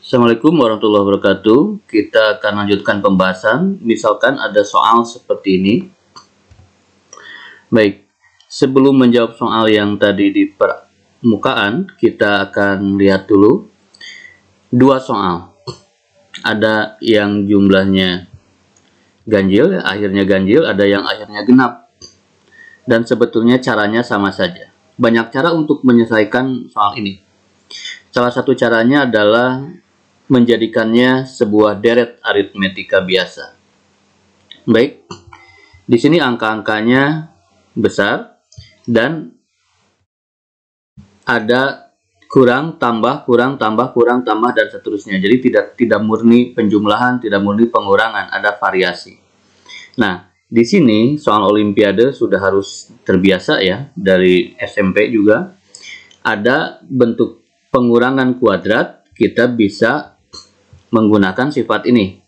Assalamualaikum warahmatullahi wabarakatuh. Kita akan lanjutkan pembahasan. Misalkan ada soal seperti ini. Baik, sebelum menjawab soal yang tadi di permukaan, kita akan lihat dulu dua soal. Ada yang jumlahnya ganjil, akhirnya ganjil, ada yang akhirnya genap. Dan sebetulnya caranya sama saja. Banyak cara untuk menyelesaikan soal ini. Salah satu caranya adalah menjadikannya sebuah deret aritmetika biasa. Baik, di sini angka-angkanya besar dan ada kurang, tambah, kurang, tambah, kurang, tambah, dan seterusnya. Jadi tidak murni penjumlahan, tidak murni pengurangan, ada variasi. Nah, di sini soal olimpiade sudah harus terbiasa ya, dari SMP juga. Ada bentuk pengurangan kuadrat, kita bisa menggunakan sifat ini.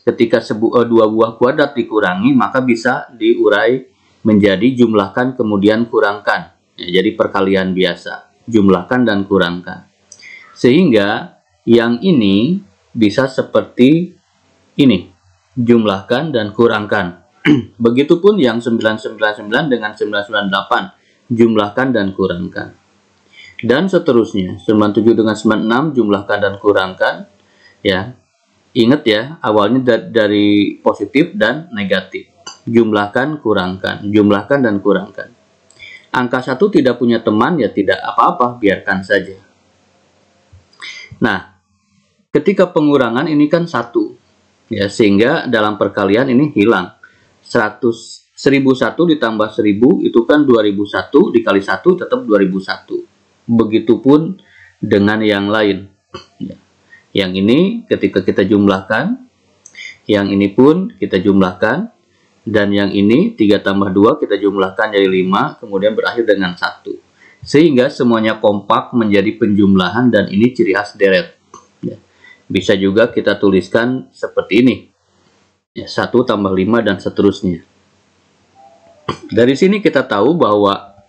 Ketika dua buah kuadrat dikurangi, maka bisa diurai menjadi jumlahkan kemudian kurangkan. Ya, jadi perkalian biasa, jumlahkan dan kurangkan. Sehingga yang ini bisa seperti ini, jumlahkan dan kurangkan. Begitupun yang 999 dengan 998, jumlahkan dan kurangkan. Dan seterusnya, 97 dengan 96 jumlahkan dan kurangkan. Ya, ingat ya, awalnya dari positif dan negatif. Jumlahkan, kurangkan, jumlahkan dan kurangkan. Angka 1 tidak punya teman, ya tidak apa-apa, biarkan saja. Nah, ketika pengurangan ini kan 1, ya, sehingga dalam perkalian ini hilang. 1001 ditambah 1000 itu kan 2001, dikali 1 tetap 2001. Begitupun dengan yang lain. Yang ini ketika kita jumlahkan, yang ini pun kita jumlahkan, dan yang ini 3 tambah 2 kita jumlahkan jadi 5, kemudian berakhir dengan 1. Sehingga semuanya kompak menjadi penjumlahan, dan ini ciri khas deret. Bisa juga kita tuliskan seperti ini. 1 tambah 5 dan seterusnya. Dari sini kita tahu bahwa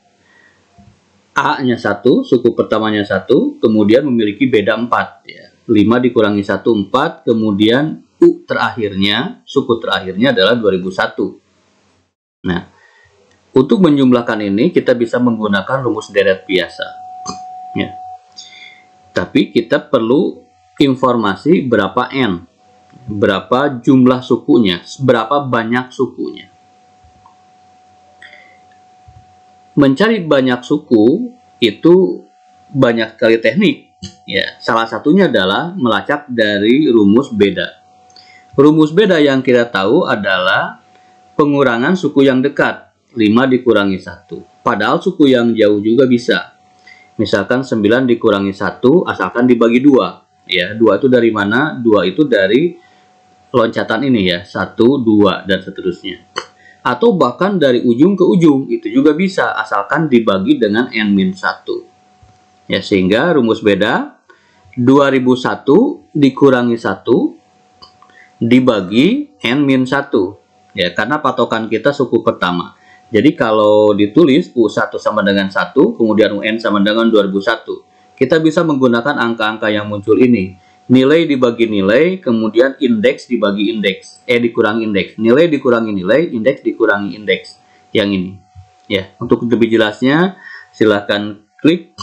A-nya 1, suku pertamanya 1, kemudian memiliki beda 4. Ya. 5 dikurangi 1, 4, kemudian U terakhirnya, suku terakhirnya adalah 2001. Nah, untuk menjumlahkan ini, kita bisa menggunakan rumus deret biasa. Ya. Tapi kita perlu informasi berapa N, berapa jumlah sukunya, berapa banyak sukunya. Mencari banyak suku itu banyak sekali teknik. Ya, salah satunya adalah melacak dari rumus beda. Rumus beda yang kita tahu adalah pengurangan suku yang dekat, 5 dikurangi 1. Padahal suku yang jauh juga bisa. Misalkan 9 dikurangi 1 asalkan dibagi 2. Ya, 2 itu dari mana? 2 itu dari loncatan ini ya, 1, 2 dan seterusnya. Atau bahkan dari ujung ke ujung, itu juga bisa asalkan dibagi dengan N-1. Ya, sehingga rumus beda 2001 dikurangi 1 dibagi N-1. Ya, karena patokan kita suku pertama. Jadi kalau ditulis U1 sama dengan 1, kemudian UN sama dengan 2001, kita bisa menggunakan angka-angka yang muncul ini. Nilai dibagi nilai, kemudian indeks dibagi indeks, dikurangi indeks, nilai dikurangi nilai, indeks dikurangi indeks. Yang ini. Ya, untuk lebih jelasnya silahkan klik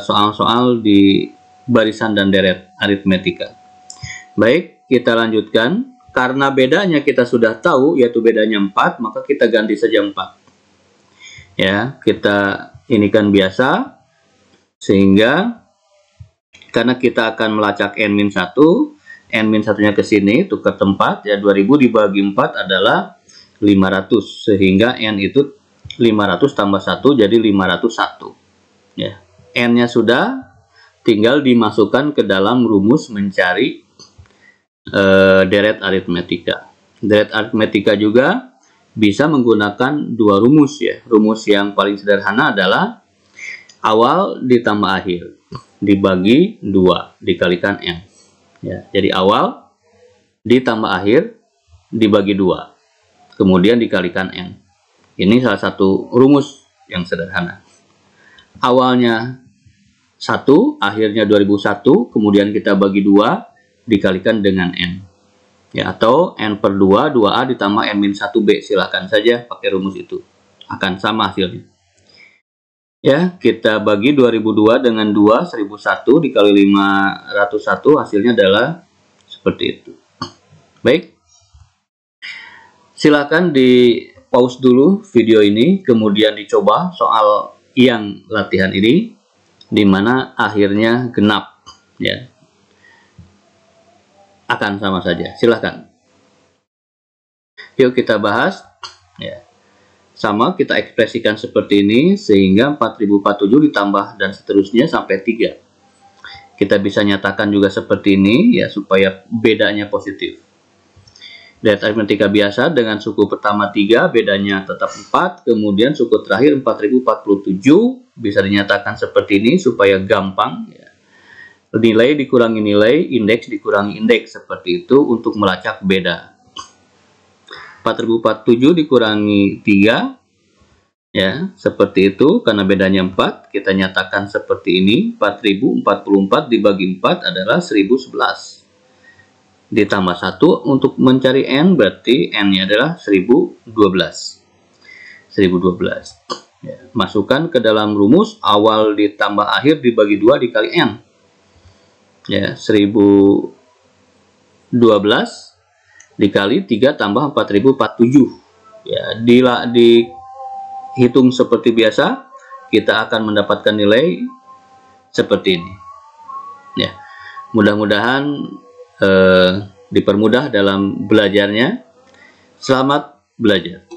soal-soal di barisan dan deret aritmetika. Baik, kita lanjutkan. Karena bedanya kita sudah tahu, yaitu bedanya 4, maka kita ganti saja 4. Ya, kita ini kan biasa, sehingga karena kita akan melacak N-1, N-1-nya ke sini, tukar tempat, ya 2000 dibagi 4 adalah 500, sehingga N itu 500 tambah 1 jadi 501. Ya. N-nya sudah, tinggal dimasukkan ke dalam rumus mencari deret aritmetika. Deret aritmetika juga bisa menggunakan dua rumus ya. Rumus yang paling sederhana adalah awal ditambah akhir dibagi 2 dikalikan N. Ya, jadi awal ditambah akhir dibagi 2 kemudian dikalikan N. Ini salah satu rumus yang sederhana. Awalnya 1, akhirnya 2001, kemudian kita bagi 2, dikalikan dengan N. Ya, atau N per 2, 2A ditambah N-1B. Silakan saja pakai rumus itu. Akan sama hasilnya. Ya, kita bagi 2002 dengan 2, 1001 dikali 501, hasilnya adalah seperti itu. Baik. Silakan di pause dulu video ini, kemudian dicoba soal yang latihan ini, di mana akhirnya genap, ya. Akan sama saja. Silakan. Yuk kita bahas, ya. Sama kita ekspresikan seperti ini, sehingga 4047 ditambah dan seterusnya sampai 3. Kita bisa nyatakan juga seperti ini, ya, supaya bedanya positif. Dari aritmetika biasa, dengan suku pertama 3, bedanya tetap 4, kemudian suku terakhir 4047, bisa dinyatakan seperti ini, supaya gampang, ya. Nilai dikurangi nilai, indeks dikurangi indeks, seperti itu untuk melacak beda. 4047 dikurangi 3, ya, seperti itu, karena bedanya 4, kita nyatakan seperti ini, 4044 dibagi 4 adalah 1011. Ditambah 1 untuk mencari N, berarti N-nya adalah 1012. 1012. Ya, masukkan ke dalam rumus, awal ditambah akhir dibagi 2 dikali N. Ya, 1012 dikali 3 tambah 4047. Ya, dihitung seperti biasa, kita akan mendapatkan nilai seperti ini. Ya, mudah-mudahan dipermudah dalam belajarnya. Selamat belajar.